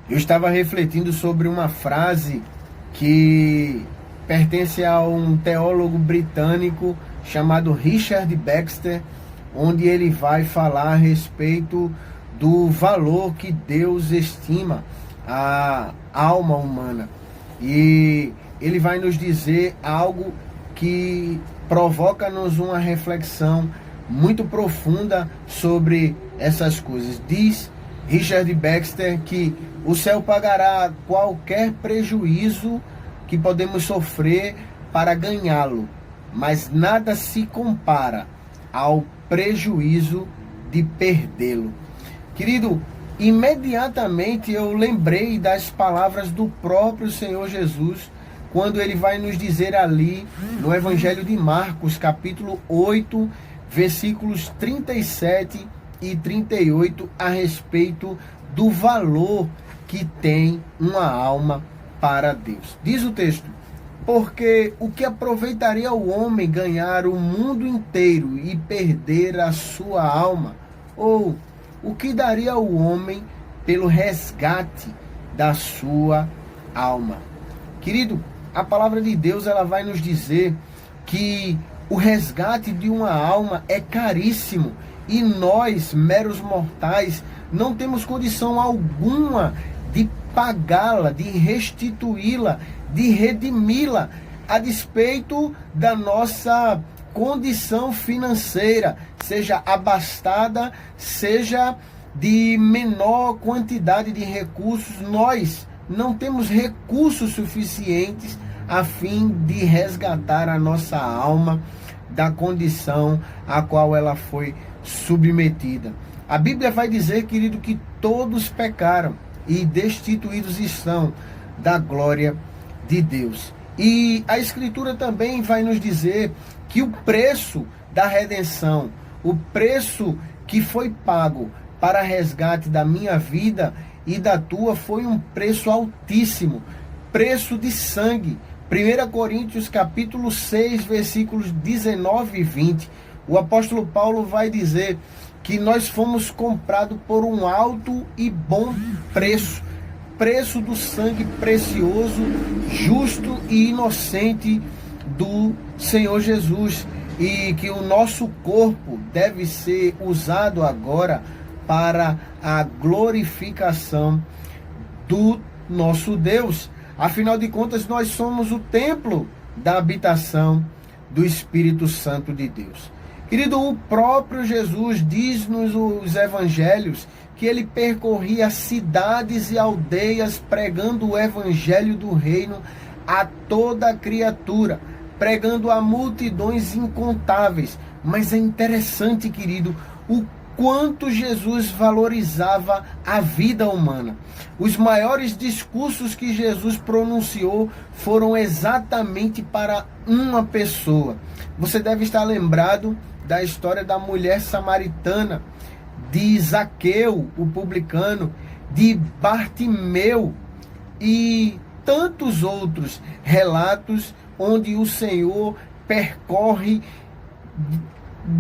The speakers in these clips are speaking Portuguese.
Eu estava refletindo sobre uma frase que pertence a um teólogo britânico chamado Richard Baxter, onde ele vai falar a respeito do valor que Deus estima a alma humana. E ele vai nos dizer algo que provoca-nos uma reflexão muito profunda sobre essas coisas. Diz Richard Baxter que o céu pagará qualquer prejuízo que podemos sofrer para ganhá-lo, mas nada se compara ao prejuízo de perdê-lo. Querido, imediatamente eu lembrei das palavras do próprio Senhor Jesus, quando ele vai nos dizer ali no Evangelho de Marcos, capítulo 8, versículos 37 e 38, a respeito do valor que tem uma alma para Deus. Diz o texto: porque o que aproveitaria o homem ganhar o mundo inteiro e perder a sua alma? Ou o que daria o homem pelo resgate da sua alma? Querido, a palavra de Deus ela vai nos dizer que o resgate de uma alma é caríssimo e nós, meros mortais, não temos condição alguma de pagá-la, de restituí-la, de redimi-la, a despeito da nossa condição financeira, seja abastada, seja de menor quantidade de recursos. Nós não temos recursos suficientes a fim de resgatar a nossa alma da condição a qual ela foi submetida. A Bíblia vai dizer, querido, que todos pecaram e destituídos estão da glória de Deus. E a Escritura também vai nos dizer que o preço da redenção, o preço que foi pago para resgate da minha vida e da tua, foi um preço altíssimo, preço de sangue. 1 Coríntios capítulo 6, versículos 19 e 20, o apóstolo Paulo vai dizer que nós fomos comprados por um alto e bom preço, preço do sangue precioso, justo e inocente do Senhor Jesus, e que o nosso corpo deve ser usado agora para a glorificação do nosso Deus. Afinal de contas, nós somos o templo da habitação do Espírito Santo de Deus. Querido, o próprio Jesus diz nos evangelhos que ele percorria cidades e aldeias pregando o evangelho do reino a toda criatura, pregando a multidões incontáveis. Mas é interessante, querido, o quanto Jesus valorizava a vida humana. Os maiores discursos que Jesus pronunciou foram exatamente para uma pessoa. Você deve estar lembrado da história da mulher samaritana, de Zaqueu, o publicano, de Bartimeu e tantos outros relatos onde o Senhor percorre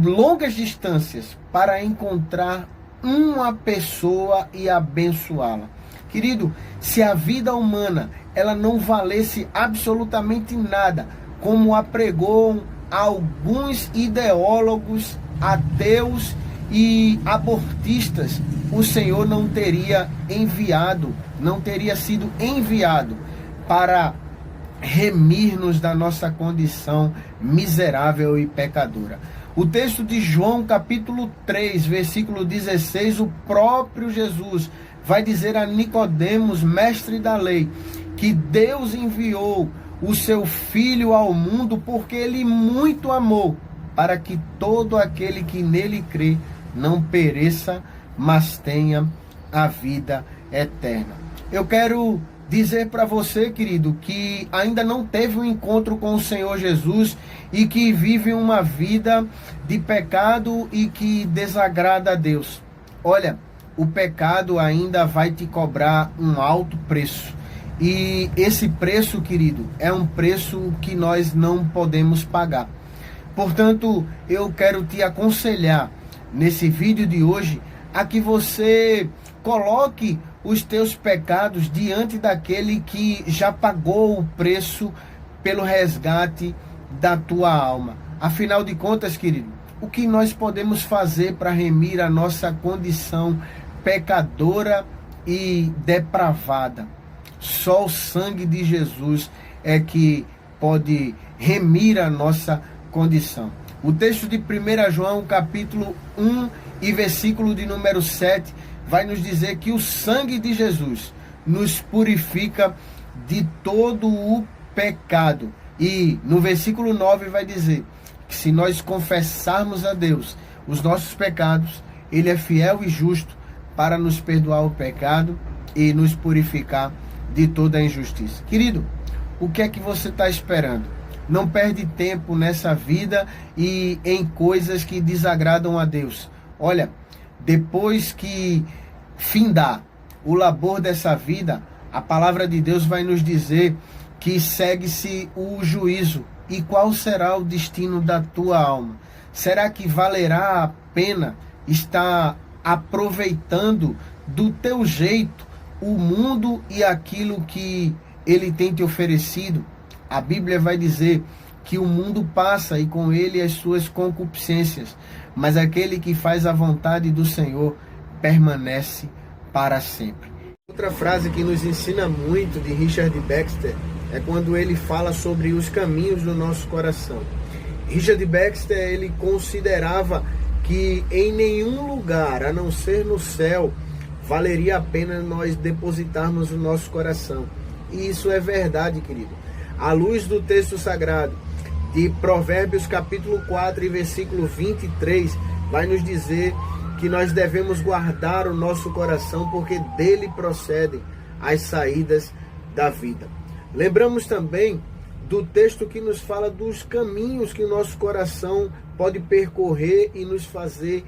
longas distâncias para encontrar uma pessoa e abençoá-la. Querido, se a vida humana ela não valesse absolutamente nada, como apregou alguns ideólogos ateus e abortistas, o Senhor não teria sido enviado para remir-nos da nossa condição miserável e pecadora. O texto de João, capítulo 3, versículo 16, o próprio Jesus vai dizer a Nicodemos, mestre da lei, que Deus enviou o seu Filho ao mundo porque ele muito amou, para que todo aquele que nele crê não pereça, mas tenha a vida eterna. Eu quero dizer para você, querido, que ainda não teve um encontro com o Senhor Jesus e que vive uma vida de pecado e que desagrada a Deus. Olha, o pecado ainda vai te cobrar um alto preço. E esse preço, querido, é um preço que nós não podemos pagar. Portanto, eu quero te aconselhar nesse vídeo de hoje a que você Coloque os teus pecados diante daquele que já pagou o preço pelo resgate da tua alma. Afinal de contas, querido, o que nós podemos fazer para remir a nossa condição pecadora e depravada? Só o sangue de Jesus é que pode remir a nossa condição. O texto de 1 João, capítulo 1 e versículo de número 7, vai nos dizer que o sangue de Jesus nos purifica de todo o pecado. E no versículo 9 vai dizer que se nós confessarmos a Deus os nossos pecados, Ele é fiel e justo para nos perdoar o pecado e nos purificar de toda a injustiça. Querido, o que é que você está esperando? Não perde tempo nessa vida e em coisas que desagradam a Deus. Olha, depois que findar o labor dessa vida, a palavra de Deus vai nos dizer que segue-se o juízo. E qual será o destino da tua alma? Será que valerá a pena estar aproveitando do teu jeito o mundo e aquilo que ele tem te oferecido? A Bíblia vai dizer que o mundo passa e com ele as suas concupiscências, mas aquele que faz a vontade do Senhor permanece para sempre. Outra frase que nos ensina muito de Richard Baxter é quando ele fala sobre os caminhos do nosso coração. Richard Baxter, ele considerava que em nenhum lugar, a não ser no céu, valeria a pena nós depositarmos o nosso coração. E isso é verdade, querido. À luz do texto sagrado de Provérbios capítulo 4 e versículo 23, vai nos dizer que nós devemos guardar o nosso coração, porque dele procedem as saídas da vida. Lembramos também do texto que nos fala dos caminhos que o nosso coração pode percorrer e nos fazer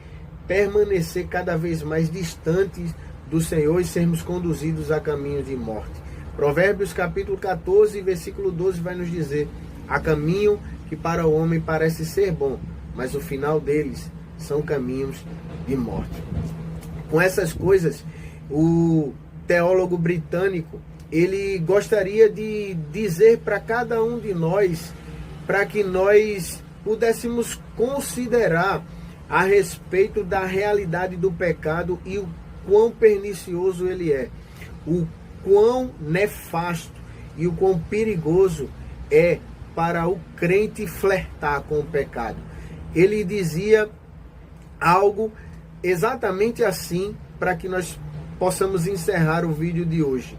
permanecer cada vez mais distantes do Senhor e sermos conduzidos a caminho de morte. Provérbios capítulo 14, versículo 12 vai nos dizer: há caminho que para o homem parece ser bom, mas o final deles são caminhos de morte. Com essas coisas, o teólogo britânico, ele gostaria de dizer para cada um de nós, para que nós pudéssemos considerar a respeito da realidade do pecado e o quão pernicioso ele é, o quão nefasto e o quão perigoso é para o crente flertar com o pecado. Ele dizia algo exatamente assim para que nós possamos encerrar o vídeo de hoje.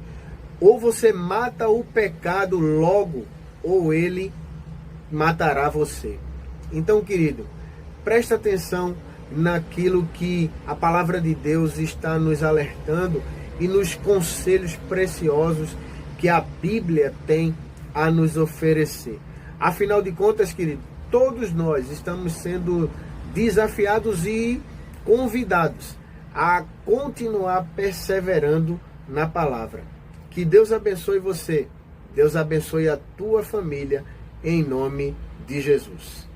Ou você mata o pecado logo, ou ele matará você. Então, querido, presta atenção naquilo que a palavra de Deus está nos alertando e nos conselhos preciosos que a Bíblia tem a nos oferecer. Afinal de contas, querido, todos nós estamos sendo desafiados e convidados a continuar perseverando na palavra. Que Deus abençoe você, Deus abençoe a tua família, em nome de Jesus.